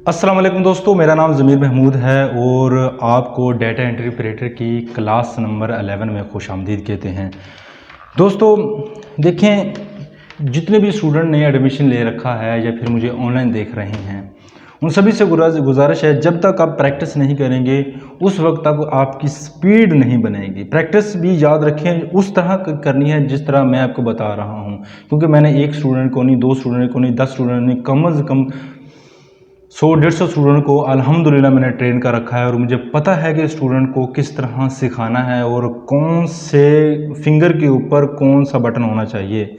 अस्सलाम वालेकुम दोस्तों, मेरा नाम ज़मीर महमूद है और आपको डेटा एंट्री ऑपरेटर की क्लास नंबर 11 में खुशामदीद कहते हैं। दोस्तों देखें, जितने भी स्टूडेंट ने एडमिशन ले रखा है या फिर मुझे ऑनलाइन देख रहे हैं, उन सभी से गुजारिश है, जब तक आप प्रैक्टिस नहीं करेंगे उस वक्त तक आपकी स्पीड नहीं बनेगी। प्रैक्टिस भी याद रखें उस तरह करनी है जिस तरह मैं आपको बता रहा हूँ, क्योंकि मैंने एक स्टूडेंट को नहीं, 2 स्टूडेंट को नहीं, 10 स्टूडेंट नहीं, कम से कम 100-150 स्टूडेंट को अल्हम्दुलिल्लाह मैंने ट्रेन कर रखा है और मुझे पता है कि स्टूडेंट को किस तरह सिखाना है और कौन से फिंगर के ऊपर कौन सा बटन होना चाहिए।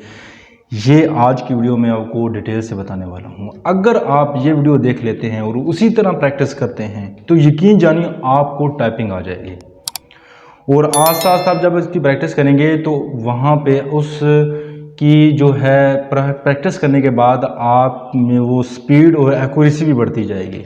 ये आज की वीडियो में आपको डिटेल से बताने वाला हूँ। अगर आप ये वीडियो देख लेते हैं और उसी तरह प्रैक्टिस करते हैं तो यकीन जानिए आपको टाइपिंग आ जाएगी। और आस्ता आस्ता आप जब इसकी प्रैक्टिस करेंगे तो वहाँ पे उस की जो है प्रैक्टिस करने के बाद आप में वो स्पीड और एक्यूरेसी भी बढ़ती जाएगी।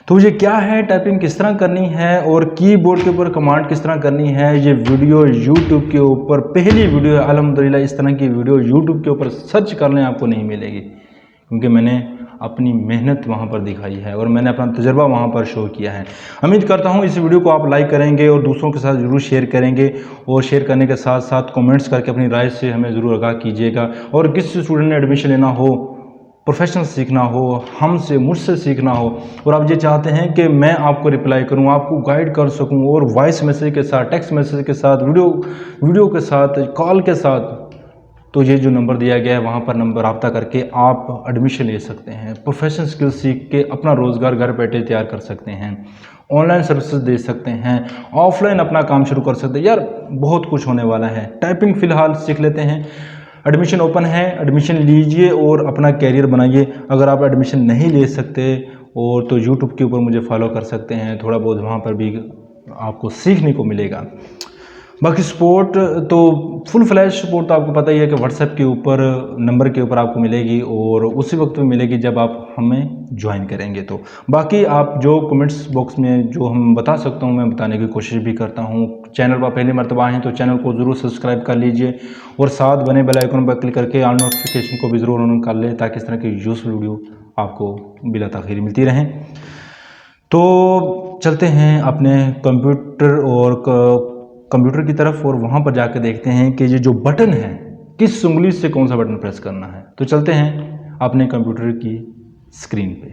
तो ये क्या है, टाइपिंग किस तरह करनी है और कीबोर्ड के ऊपर कमांड किस तरह करनी है, ये वीडियो यूट्यूब के ऊपर पहली वीडियो है। अल्हम्दुलिल्लाह इस तरह की वीडियो यूट्यूब के ऊपर सर्च करने आपको नहीं मिलेगी, क्योंकि मैंने अपनी मेहनत वहाँ पर दिखाई है और मैंने अपना तजुर्बा वहाँ पर शो किया है। उम्मीद करता हूँ इस वीडियो को आप लाइक करेंगे और दूसरों के साथ ज़रूर शेयर करेंगे और शेयर करने के साथ साथ कमेंट्स करके अपनी राय से हमें ज़रूर आगाह कीजिएगा। और किस स्टूडेंट ने एडमिशन लेना हो, प्रोफेशनल सीखना हो, हमसे मुझसे सीखना हो और आप ये चाहते हैं कि मैं आपको रिप्लाई करूं, आपको गाइड कर सकूं और वॉइस मैसेज के साथ, टेक्स्ट मैसेज के साथ, वीडियो के साथ, कॉल के साथ, तो ये जो नंबर दिया गया है वहाँ पर नंबर रब्ता करके आप एडमिशन ले सकते हैं। प्रोफेशनल स्किल सीख के अपना रोज़गार घर बैठे तैयार कर सकते हैं, ऑनलाइन सर्विसेज दे सकते हैं, ऑफलाइन अपना काम शुरू कर सकते हैं। यार बहुत कुछ होने वाला है। टाइपिंग फ़िलहाल सीख लेते हैं, एडमिशन ओपन है, एडमिशन लीजिए और अपना कैरियर बनाइए। अगर आप एडमिशन नहीं ले सकते और तो यूट्यूब के ऊपर मुझे फॉलो कर सकते हैं, थोड़ा बहुत वहाँ पर भी आपको सीखने को मिलेगा। बाकी सपोर्ट तो फुल फ्लैश सपोर्ट तो आपको पता ही है कि व्हाट्सएप के ऊपर नंबर के ऊपर आपको मिलेगी और उसी वक्त में मिलेगी जब आप हमें ज्वाइन करेंगे। तो बाकी आप जो कमेंट्स बॉक्स में जो हम बता सकता हूँ मैं बताने की कोशिश भी करता हूँ। चैनल पर पहली मरतबा आए हैं तो चैनल को ज़रूर सब्सक्राइब कर लीजिए और साथ बने बेल आइकन पर क्लिक करके ऑल नोटिफिकेशन को भी ज़रूर ऑन कर लें, ताकि इस तरह की यूज़फुल वीडियो आपको बिला ताख़ीर मिलती रहें। तो चलते हैं अपने कंप्यूटर की तरफ और वहाँ पर जाकर देखते हैं कि ये जो बटन है किस उंगली से कौन सा बटन प्रेस करना है। तो चलते हैं अपने कंप्यूटर की स्क्रीन पे।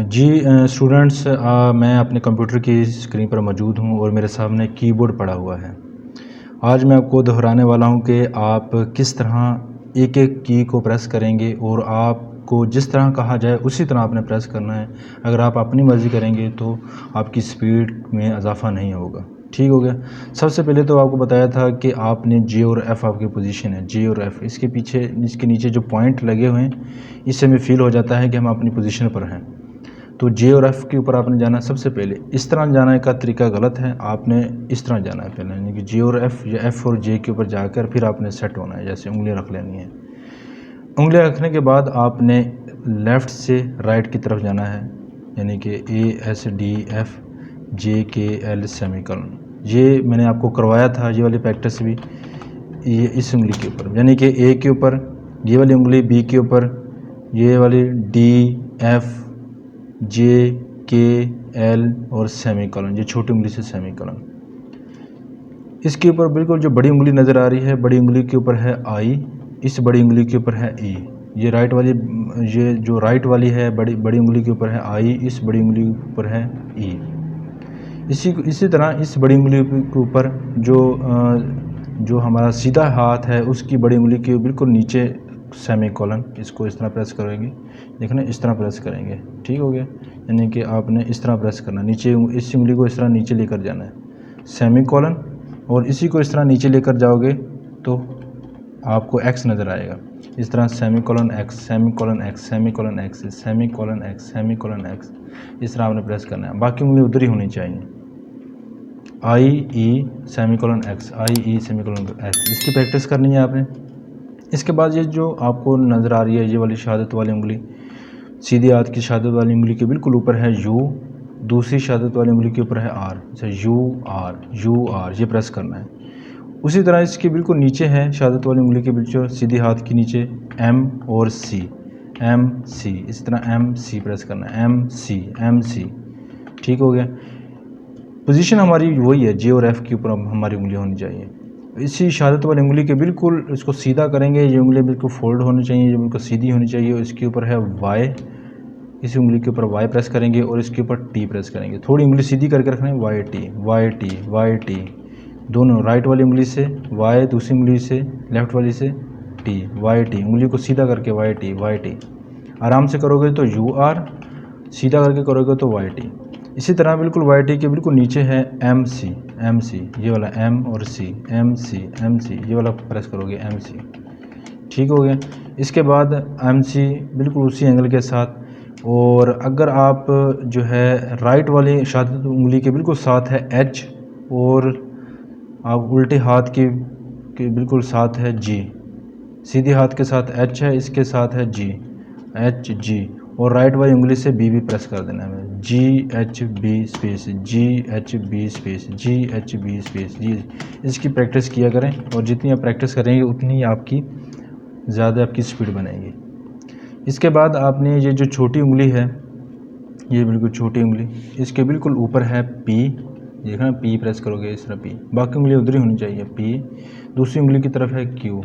जी स्टूडेंट्स, मैं अपने कंप्यूटर की स्क्रीन पर मौजूद हूँ और मेरे सामने कीबोर्ड पड़ा हुआ है। आज मैं आपको दोहराने वाला हूँ कि आप किस तरह एक एक की को प्रेस करेंगे और आपको जिस तरह कहा जाए उसी तरह आपने प्रेस करना है। अगर आप अपनी मर्ज़ी करेंगे तो आपकी स्पीड में इजाफा नहीं होगा। ठीक हो गया। सबसे पहले तो आपको बताया था कि आपने जे और एफ़ आपकी पोजीशन है, जे और एफ़, इसके पीछे इसके नीचे जो पॉइंट लगे हुए हैं इससे हमें फील हो जाता है कि हम अपनी पोजीशन पर हैं। तो जे और एफ़ के ऊपर आपने जाना है। सबसे पहले इस तरह जाने का तरीका गलत है, आपने इस तरह जाना है पहले, यानी कि जे और एफ़ या एफ़ और जे के ऊपर जाकर फिर आपने सेट होना है। जैसे उंगलियां रख लेनी है। उंगलियां रखने के बाद आपने लेफ़्ट से राइट की तरफ जाना है, यानी कि ए एस डी एफ़ जे के एल सेमीकोलन। ये मैंने आपको करवाया था, ये वाली प्रैक्टिस भी ये इस उंगली के ऊपर, यानी कि ए के ऊपर ये वाली उंगली, बी के ऊपर ये वाली, डी एफ़ जे के एल और सेमीकोलन, ये छोटी उंगली से सेमीकोलन। इसके ऊपर बिल्कुल जो बड़ी उंगली नज़र आ रही है, बड़ी उंगली के ऊपर है आई, इस बड़ी उंगली के ऊपर है ई। ये राइट वाली, ये जो राइट वाली है बड़ी उंगली के ऊपर है आई, इस बड़ी उंगली के ऊपर है ई। इसी तरह इस बड़ी उंगली के ऊपर जो हमारा सीधा हाथ है उसकी बड़ी उंगली के बिल्कुल नीचे सेमीकोलन, इसको इस तरह प्रेस करेंगे। देखना, इस तरह प्रेस करेंगे। ठीक हो गया। यानी कि आपने इस तरह प्रेस करना, नीचे इस उंगली को इस तरह नीचे लेकर जाना है, सेमीकोलन, और इसी को इस तरह नीचे लेकर जाओगे तो आपको एक्स नज़र आएगा। इस तरह semicolon x, semicolon x, semicolon x, semicolon x, semicolon x, इस तरह आपने प्रेस करना है। बाकी उंगली उधर ही होनी चाहिए। आई ई सेमीकोलन एक्स, आई ई सेमीकोलन एक्स, इसकी प्रैक्टिस करनी है आपने। इसके बाद ये जो आपको नज़र आ रही है ये वाली शहादत वाली उंगली, सीधी हाथ की शहादत वाली उंगली के बिल्कुल ऊपर है यू, दूसरी शहादत वाली उंगली के ऊपर है आर। जैसे यू आर, ये प्रेस करना है। उसी तरह इसके बिल्कुल नीचे है शहादत वाली उंगली के बिल्कुल सीधी हाथ के नीचे एम और सी, MC, इसी तरह MC प्रेस करना है, MC, ठीक हो गया। पोजीशन हमारी वही है, J और F के ऊपर हमारी उंगली होनी चाहिए। इसी शहादत वाली उंगली के बिल्कुल इसको सीधा करेंगे, ये उंगली बिल्कुल फोल्ड होनी चाहिए, ये बिल्कुल सीधी होनी चाहिए। इसके ऊपर है Y, इसी उंगली के ऊपर Y प्रेस करेंगे और इसके ऊपर T प्रेस करेंगे। थोड़ी उंगली सीधी करके रखना है, YT, दोनों राइट वाली उंगली से Y, दूसरी उंगली से लेफ़्ट वाली से T, YT, उंगली को सीधा करके YT। आराम से करोगे तो UR, सीधा करके करोगे तो YT। इसी तरह बिल्कुल YT के बिल्कुल नीचे है MC, ये वाला M और C, MC, ये वाला प्रेस करोगे MC, ठीक हो गया। इसके बाद MC बिल्कुल उसी एंगल के साथ, और अगर आप जो है राइट वाली शहादत उंगली के बिल्कुल साथ है H, और आप उल्टे हाथ के बिल्कुल साथ है G, सीधे हाथ के साथ H है, इसके साथ है G, HG, और राइट वाली उंगली से B भी प्रेस कर देना है, GHB स्पेस, G। इसकी प्रैक्टिस किया करें, और जितनी आप प्रैक्टिस करेंगे उतनी आपकी ज़्यादा आपकी स्पीड बनेगी। इसके बाद आपने ये जो छोटी उंगली है, ये बिल्कुल छोटी उंगली, इसके बिल्कुल ऊपर है P, देखना P प्रेस करोगे इस तरह P, बाकी उंगली उधर ही होनी चाहिए P। दूसरी उंगली की तरफ है Q,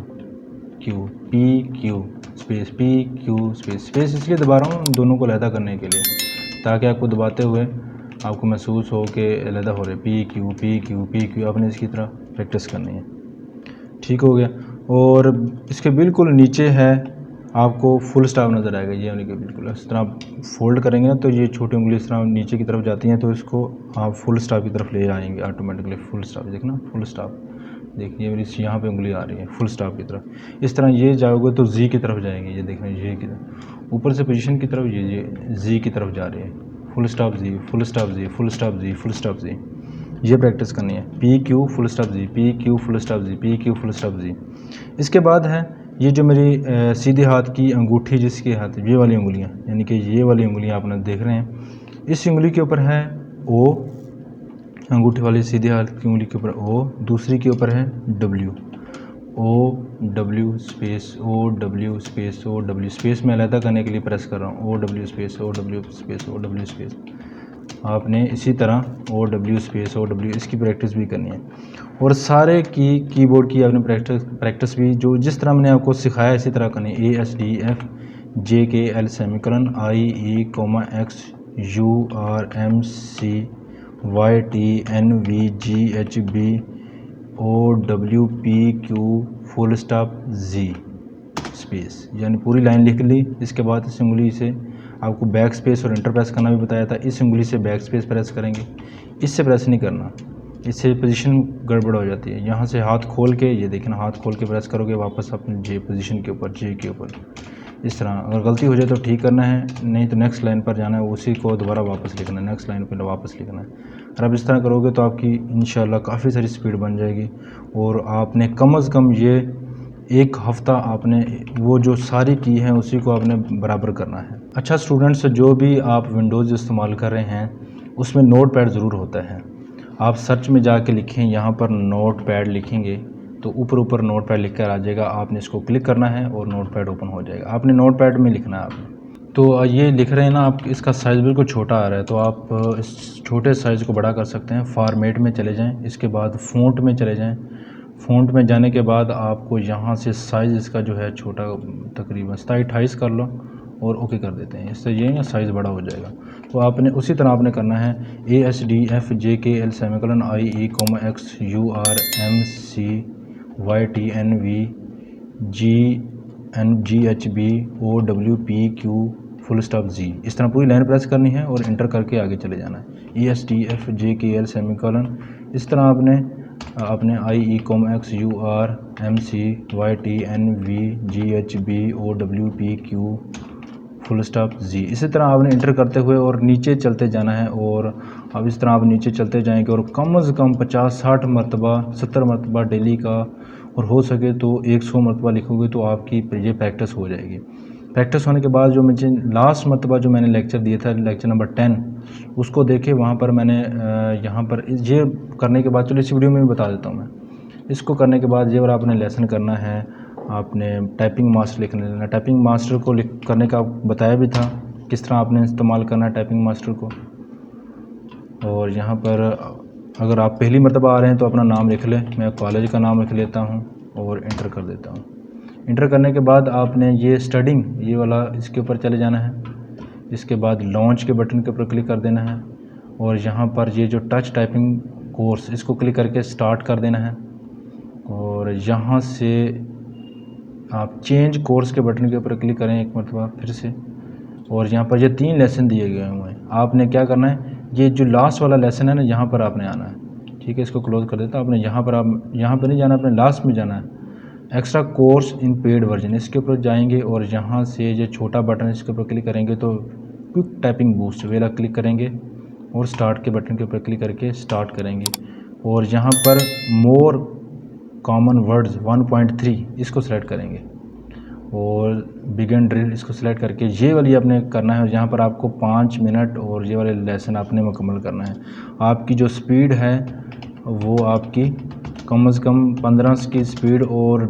PQ स्पेस इसलिए दबा रहा हूँ दोनों को अलहदा करने के लिए, ताकि आपको दबाते हुए आपको महसूस हो कि अलहदा हो रहे, PQ। आपने इसकी तरह प्रैक्टिस करनी है, ठीक हो गया। और इसके बिल्कुल नीचे है आपको फुल स्टॉप नज़र आएगा, ये उनके बिल्कुल इस तरह फोल्ड करेंगे ना तो ये छोटी उंगली इस तरह नीचे की तरफ जाती हैं, तो इसको आप फुल स्टॉप की तरफ ले आएंगे ऑटोमेटिकली। फुल स्टॉप देखना, फुल स्टॉप देखिए मेरी यहाँ पे उंगली आ रही है फुल स्टॉप की तरफ। इस तरह ये जाओगे तो जी की तरफ जाएंगे, ये देखना जी की तरफ, ऊपर से पोजीशन की तरफ ये जी की तरफ जा रही है, फुल स्टॉप जी, फुल स्टॉप जी, फुल स्टॉप जी, फुल स्टॉप जी। ये प्रैक्टिस करनी है, PQ फुल स्टॉप जी, PQ फुल स्टॉप जी, PQ फुल स्टॉप जी। इसके बाद है ये जो मेरी सीधे हाथ की अंगूठी, जिसके हाथ ये वाली उंगलियां, यानी कि ये वाली उंगलियां आपने देख रहे हैं, इस उंगली के ऊपर है O, अंगूठी वाली सीधे हाथ की उंगली के ऊपर O, दूसरी के ऊपर है W, OW स्पेस में अलहदा करने के लिए प्रेस कर रहा हूँ, OW स्पेस। आपने इसी तरह OW स्पेस इसकी प्रैक्टिस भी करनी है। और सारे कीबोर्ड की आपने प्रैक्टिस भी जो जिस तरह मैंने आपको सिखाया इसी तरह करनी है। ASDF JKL semicolon IE X UR MC YT NV GHB OW PQ full stop Z space, यानी पूरी लाइन लिख ली। इसके बाद इस उंगली से आपको बैक स्पेस और इंटर प्रेस करना भी बताया था, इस उंगली से बैक स्पेस प्रेस करेंगे, इससे प्रेस नहीं करना, इससे पोजीशन गड़बड़ हो जाती है। यहाँ से हाथ खोल के, ये देखना, हाथ खोल के प्रेस करोगे वापस अपने जे पोजीशन के ऊपर, जे के ऊपर, इस तरह। अगर गलती हो जाए तो ठीक करना है, नहीं तो नेक्स्ट लाइन पर जाना है, उसी को दोबारा वापस लिखना है, नेक्स्ट लाइन पर वापस लिखना है। अगर आप इस तरह करोगे तो आपकी इंशाल्लाह काफ़ी सारी स्पीड बन जाएगी। और आपने कम अज़ कम ये एक हफ़्ता आपने वो जो सारी की हैं उसी को आपने बराबर करना है। अच्छा स्टूडेंट्स, जो भी आप विंडोज़ इस्तेमाल कर रहे हैं उसमें नोट पैड ज़रूर होता है। आप सर्च में जाके लिखें, यहाँ पर नोट पैड लिखेंगे तो ऊपर नोट पैड लिख कर आ जाएगा, आपने इसको क्लिक करना है और नोट पैड ओपन हो जाएगा। आपने नोट पैड में लिखना है आपने। तो ये लिख रहे हैं ना आप, इसका साइज़ बिल्कुल छोटा आ रहा है, तो आप इस छोटे साइज़ को बड़ा कर सकते हैं। फॉर्मेट में चले जाएँ, इसके बाद फ़ॉन्ट में चले जाएँ। फ़ॉन्ट में जाने के बाद आपको यहाँ से साइज़ इसका जो है छोटा, तकरीबन 27-28 कर लो और ओके कर देते हैं। इससे ये साइज़ बड़ा हो जाएगा। तो आपने उसी तरह आपने करना है ASDF JKL semicolon IE X UR MC YT NV GHB OW PQ full stop Z। इस तरह पूरी लाइन प्रेस करनी है और इंटर करके आगे चले जाना है। ASDF JKL सेमीकोलन, इस तरह आपने IE X UR MC YT NV GHB OW PQ full stop Z। इसी तरह आपने इंटर करते हुए और नीचे चलते जाना है। और अब इस तरह आप नीचे चलते जाएंगे और कम से कम 50-60 मरतबा 70 मरतबा डेली का, और हो सके तो 100 मरतबा लिखोगे तो आपकी ये प्रैक्टिस हो जाएगी। प्रैक्टिस होने के बाद जो मुझे लास्ट मरतबा जो मैंने लेक्चर दिया था, लेक्चर नंबर 10, उसको देखे, वहाँ पर मैंने यहाँ पर ये करने के बाद, चलो इस वीडियो में भी बता देता हूँ मैं। इसको करने के बाद ये और आपने लेसन करना है आपने टाइपिंग मास्टर लिख लेना। टाइपिंग मास्टर को लिख करने का बताया भी था किस तरह आपने इस्तेमाल करना है टाइपिंग मास्टर को। और यहाँ पर अगर आप पहली मरतबा आ रहे हैं तो अपना नाम लिख लें, मैं कॉलेज का नाम लिख लेता हूँ और इंटर कर देता हूँ। इंटर करने के बाद आपने ये स्टडिंग ये वाला इसके ऊपर चले जाना है। इसके बाद लॉन्च के बटन के ऊपर क्लिक कर देना है और यहाँ पर ये जो टच टाइपिंग कोर्स इसको क्लिक करके स्टार्ट कर देना है। और यहाँ से आप चेंज कोर्स के बटन के ऊपर क्लिक करें एक मरतबा फिर से। और यहाँ पर ये 3 लेसन दिए गए हुए हैं, आपने क्या करना है, ये जो लास्ट वाला लेसन है ना यहाँ पर आपने आना है। ठीक है, इसको क्लोज़ कर देता हूँ। आपने यहाँ पर आप यहाँ पर नहीं जाना, अपने लास्ट में जाना है, extra course in paid version, इसके ऊपर जाएंगे और यहाँ से जो छोटा बटन इसके ऊपर क्लिक करेंगे तो क्विक टाइपिंग बूस्ट वेला क्लिक करेंगे और स्टार्ट के बटन के ऊपर क्लिक करके स्टार्ट करेंगे। और यहाँ पर मोर कॉमन वर्ड्स 1.3 इसको सेलेक्ट करेंगे और बिगिन ड्रिल इसको सेलेक्ट करके ये वाली आपने करना है। और यहाँ पर आपको 5 मिनट और ये वाले लेसन आपने मुकम्मल करना है। आपकी जो स्पीड है वो आपकी कम से कम 15 की स्पीड और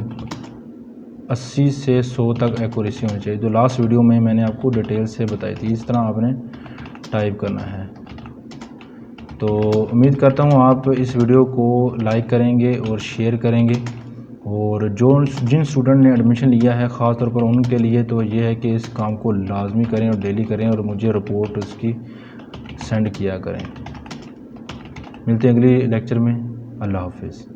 80 से 100 तक एक्यूरेसी होनी चाहिए, जो लास्ट वीडियो में मैंने आपको डिटेल से बताई थी। इस तरह आपने टाइप करना है। तो उम्मीद करता हूँ आप इस वीडियो को लाइक करेंगे और शेयर करेंगे। और जिन स्टूडेंट ने एडमिशन लिया है ख़ास तौर पर उनके लिए तो ये है कि इस काम को लाजमी करें और डेली करें और मुझे रिपोर्ट उसकी सेंड किया करें। मिलते हैं अगले लेक्चर में। अल्लाह हाफिज़।